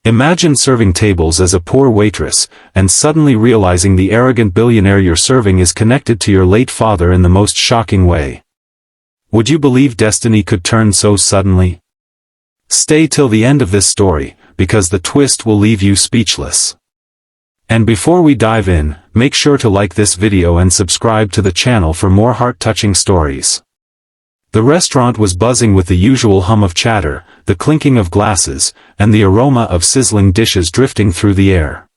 Imagine serving tables as a poor waitress, and suddenly realizing the arrogant billionaire you're serving is connected to your late father in the most shocking way. Would you believe destiny could turn so suddenly? Stay till the end of this story, because the twist will leave you speechless. And before we dive in, make sure to like this video and subscribe to the channel for more heart-touching stories. The restaurant was buzzing with the usual hum of chatter, the clinking of glasses, and the aroma of sizzling dishes drifting through the air.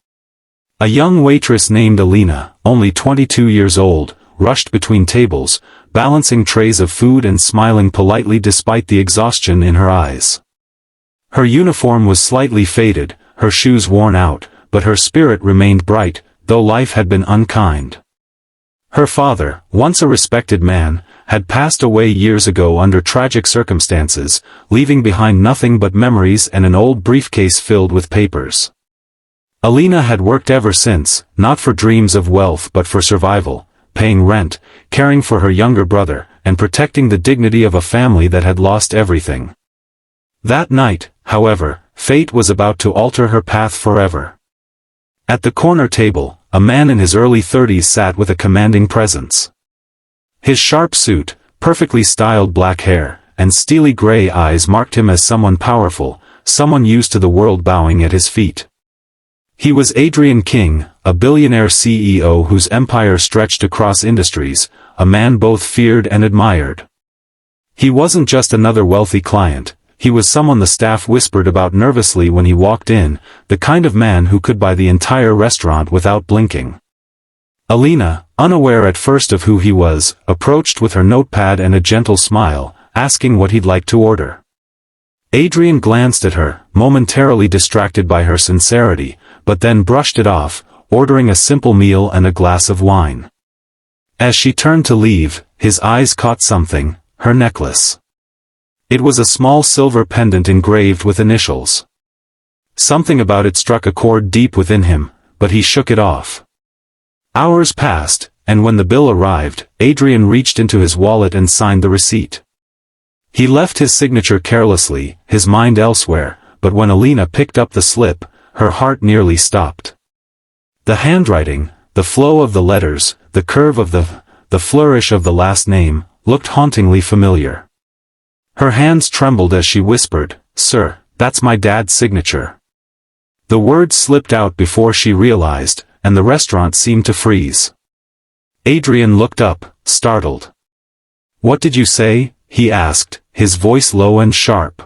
A young waitress named Alina, only 22 years old, rushed between tables, balancing trays of food and smiling politely despite the exhaustion in her eyes. Her uniform was slightly faded, her shoes worn out, but her spirit remained bright, though life had been unkind. Her father, once a respected man, had passed away years ago under tragic circumstances, leaving behind nothing but memories and an old briefcase filled with papers. Alina had worked ever since, not for dreams of wealth but for survival, paying rent, caring for her younger brother, and protecting the dignity of a family that had lost everything. That night, however, fate was about to alter her path forever. At the corner table, a man in his early 30s sat with a commanding presence. His sharp suit, perfectly styled black hair, and steely gray eyes marked him as someone powerful, someone used to the world bowing at his feet. He was Adrian King, a billionaire CEO whose empire stretched across industries, a man both feared and admired. He wasn't just another wealthy client, he was someone the staff whispered about nervously when he walked in, the kind of man who could buy the entire restaurant without blinking. Alina, unaware at first of who he was, approached with her notepad and a gentle smile, asking what he'd like to order. Adrian glanced at her, momentarily distracted by her sincerity, but then brushed it off, ordering a simple meal and a glass of wine. As she turned to leave, his eyes caught something, her necklace. It was a small silver pendant engraved with initials. Something about it struck a chord deep within him, but he shook it off. Hours passed, and when the bill arrived, Adrian reached into his wallet and signed the receipt. He left his signature carelessly, his mind elsewhere, but when Alina picked up the slip, her heart nearly stopped. The handwriting, the flow of the letters, the curve of the flourish of the last name, looked hauntingly familiar. Her hands trembled as she whispered, "Sir, that's my dad's signature." The words slipped out before she realized, and the restaurant seemed to freeze. Adrian looked up, startled. "What did you say?" he asked, his voice low and sharp.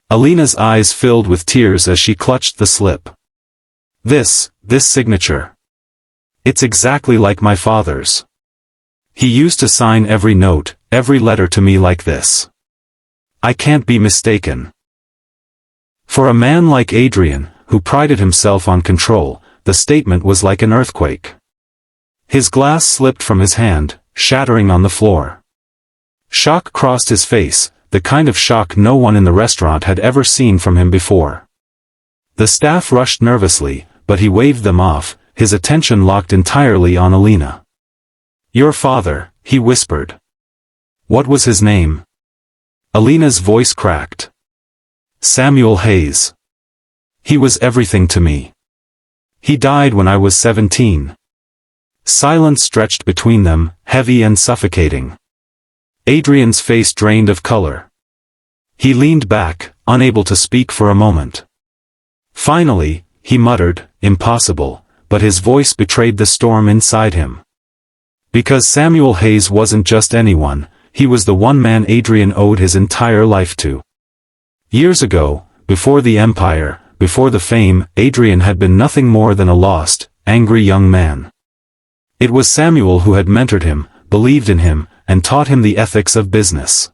Alina's eyes filled with tears as she clutched the slip. This signature. It's exactly like my father's. He used to sign every note, every letter to me like this. I can't be mistaken." For a man like Adrian, who prided himself on control, the statement was like an earthquake. His glass slipped from his hand, shattering on the floor. Shock crossed his face, the kind of shock no one in the restaurant had ever seen from him before. The staff rushed nervously, but he waved them off, his attention locked entirely on Alina. "Your father," he whispered. "What was his name?" Alina's voice cracked. "Samuel Hayes. He was everything to me. He died when I was 17. Silence stretched between them, heavy and suffocating. Adrian's face drained of color. He leaned back, unable to speak for a moment. Finally, he muttered, "Impossible," but his voice betrayed the storm inside him. Because Samuel Hayes wasn't just anyone, he was the one man Adrian owed his entire life to. Years ago, before the empire, before the fame, Adrian had been nothing more than a lost, angry young man. It was Samuel who had mentored him, believed in him, and taught him the ethics of business.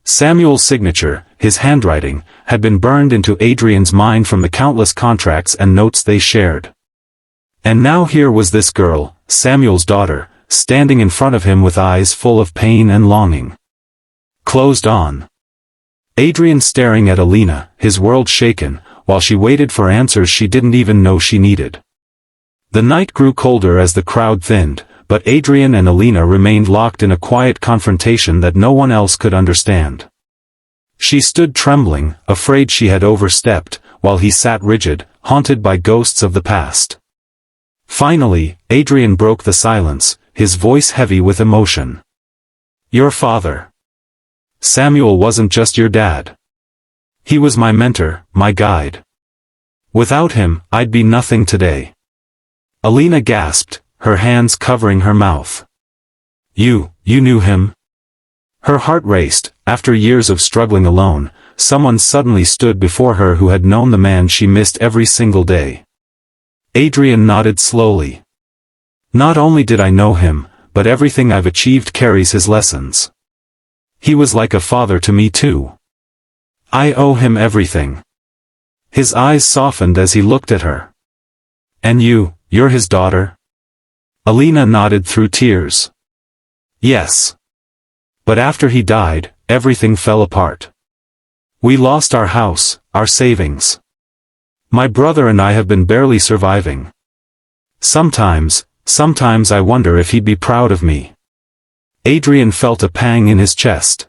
Samuel's signature, his handwriting, had been burned into Adrian's mind from the countless contracts and notes they shared. And now here was this girl, Samuel's daughter, standing in front of him with eyes full of pain and longing. Closed on. Adrian staring at Alina, his world shaken, while she waited for answers she didn't even know she needed. The night grew colder as the crowd thinned, but Adrian and Alina remained locked in a quiet confrontation that no one else could understand. She stood trembling, afraid she had overstepped, while he sat rigid, haunted by ghosts of the past. Finally, Adrian broke the silence, his voice heavy with emotion. "Your father. Samuel wasn't just your dad. He was my mentor, my guide. Without him, I'd be nothing today." Alina gasped, her hands covering her mouth. You knew him?" Her heart raced. After years of struggling alone, someone suddenly stood before her who had known the man she missed every single day. Adrian nodded slowly. "Not only did I know him, but everything I've achieved carries his lessons. He was like a father to me too. I owe him everything." His eyes softened as he looked at her. "And you're his daughter?" Alina nodded through tears. "Yes. But after he died, everything fell apart. We lost our house, our savings. My brother and I have been barely surviving. Sometimes I wonder if he'd be proud of me." Adrian felt a pang in his chest.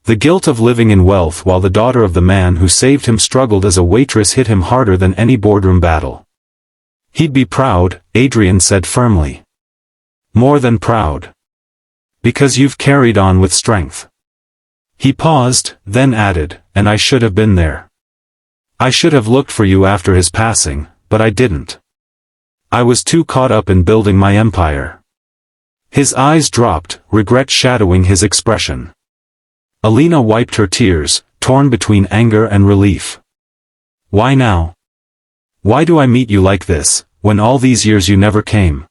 The guilt of living in wealth while the daughter of the man who saved him struggled as a waitress hit him harder than any boardroom battle. "He'd be proud," Adrian said firmly. "More than proud. Because you've carried on with strength." He paused, then added, "And I should have been there. I should have looked for you after his passing, but I didn't. I was too caught up in building my empire." His eyes dropped, regret shadowing his expression. Alina wiped her tears, torn between anger and relief. "Why now? Why do I meet you like this, when all these years you never came?"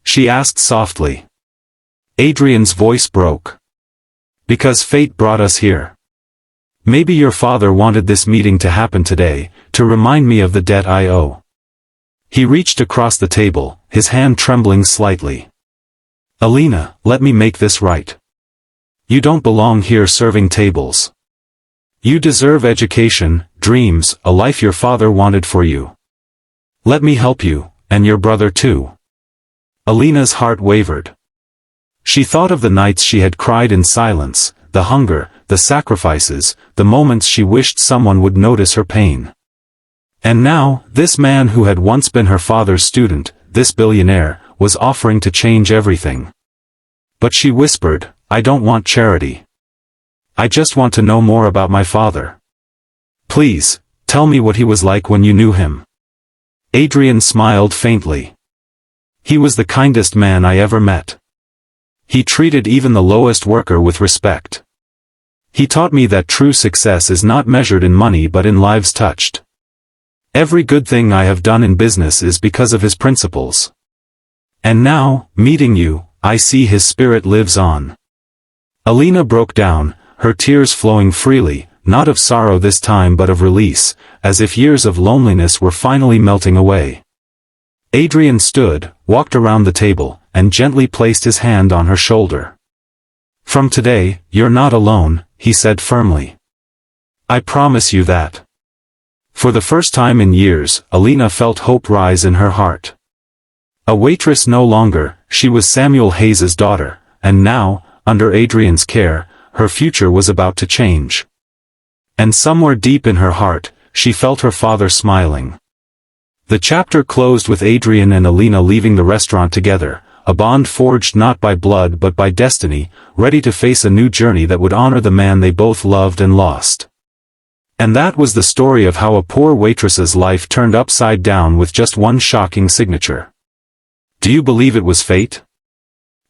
she asked softly. Adrian's voice broke. "Because fate brought us here. Maybe your father wanted this meeting to happen today, to remind me of the debt I owe." He reached across the table, his hand trembling slightly. "Alina, let me make this right. You don't belong here serving tables. You deserve education, dreams, a life your father wanted for you. Let me help you, and your brother too." Alina's heart wavered. She thought of the nights she had cried in silence, the hunger, the sacrifices, the moments she wished someone would notice her pain. And now, this man who had once been her father's student, this billionaire, was offering to change everything. But she whispered, "I don't want charity. I just want to know more about my father. Please, tell me what he was like when you knew him." Adrian smiled faintly. "He was the kindest man I ever met. He treated even the lowest worker with respect. He taught me that true success is not measured in money but in lives touched. Every good thing I have done in business is because of his principles. And now, meeting you, I see his spirit lives on." Alina broke down, her tears flowing freely, not of sorrow this time but of release, as if years of loneliness were finally melting away. Adrian stood, walked around the table, and gently placed his hand on her shoulder. "From today, you're not alone," he said firmly. "I promise you that." For the first time in years, Alina felt hope rise in her heart. A waitress no longer, she was Samuel Hayes's daughter, and now, under Adrian's care, her future was about to change. And somewhere deep in her heart, she felt her father smiling. The chapter closed with Adrian and Alina leaving the restaurant together, a bond forged not by blood but by destiny, ready to face a new journey that would honor the man they both loved and lost. And that was the story of how a poor waitress's life turned upside down with just one shocking signature. Do you believe it was fate?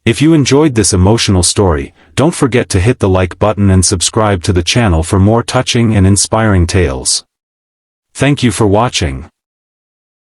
If you enjoyed this emotional story, don't forget to hit the like button and subscribe to the channel for more touching and inspiring tales. Thank you for watching.